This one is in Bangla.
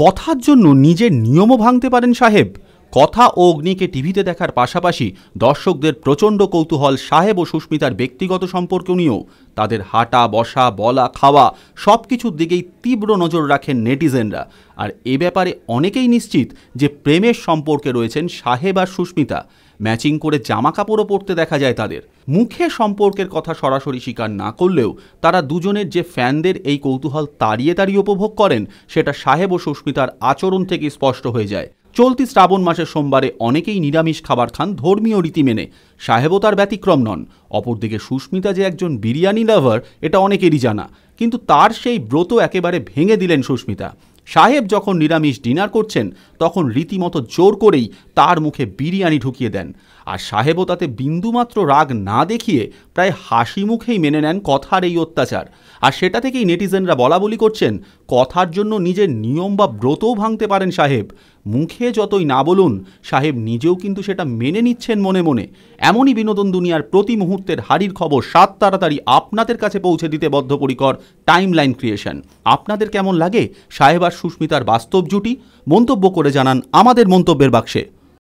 কথার জন্য নিজের নিয়মও ভাঙতে পারেন সাহেব। কথা ও অগ্নিকে টিভিতে দেখার পাশাপাশি দর্শকদের প্রচণ্ড কৌতূহল সাহেব ও সুস্মিতার ব্যক্তিগত সম্পর্ক নিয়েও। তাদের হাঁটা বসা বলা খাওয়া সব কিছুর দিকেই তীব্র নজর রাখেন নেটিজেনরা। আর এ ব্যাপারে অনেকেই নিশ্চিত যে প্রেমের সম্পর্কে রয়েছেন সাহেব আর সুস্মিতা। ম্যাচিং করে জামা কাপড়ও পরতে দেখা যায় তাদের। মুখে সম্পর্কের কথা সরাসরি স্বীকার না করলেও তারা দুজনের যে ফ্যানদের এই কৌতূহল তাড়িয়ে তাড়িয়ে উপভোগ করেন, সেটা সাহেব ও সুস্মিতার আচরণ থেকে স্পষ্ট হয়ে যায়। চলতি শ্রাবণ মাসের সোমবারে অনেকেই নিরামিষ খাবার খান ধর্মীয় রীতি মেনে। সাহেবও তার ব্যতিক্রম নন। অপরদিকে সুস্মিতা যে একজন বিরিয়ানি লাভার এটা অনেকেরই জানা, কিন্তু তার সেই ব্রত একেবারে ভেঙে দিলেন সুস্মিতা। সাহেব যখন নিরামিষ ডিনার করছেন তখন রীতিমতো জোর করেই তার মুখে বিরিয়ানি ঢুকিয়ে দেন। আর সাহেবও তাতে বিন্দুমাত্র রাগ না দেখিয়ে প্রায় হাসি মুখেই মেনে নেন কথার এই অত্যাচার। আর সেটা থেকেই নেটিজেনরা বলা বলি করছেন, কথার জন্য নিজের নিয়ম বা ব্রতও ভাঙতে পারেন সাহেব। মুখে যতই না বলুন, সাহেব নিজেও কিন্তু সেটা মেনে নিচ্ছেন মনে মনে। এমনই বিনোদন দুনিয়ার প্রতি মুহূর্তের হাড়ির খবর সাত তাড়াতাড়ি আপনাদের কাছে পৌঁছে দিতে বদ্ধপরিকর টাইমলাইন ক্রিয়েশন। আপনাদের কেমন লাগে সাহেব আর সুস্মিতার বাস্তব জুটি? মন্তব্য করে জানান আমাদের মন্তব্যের বাক্সে।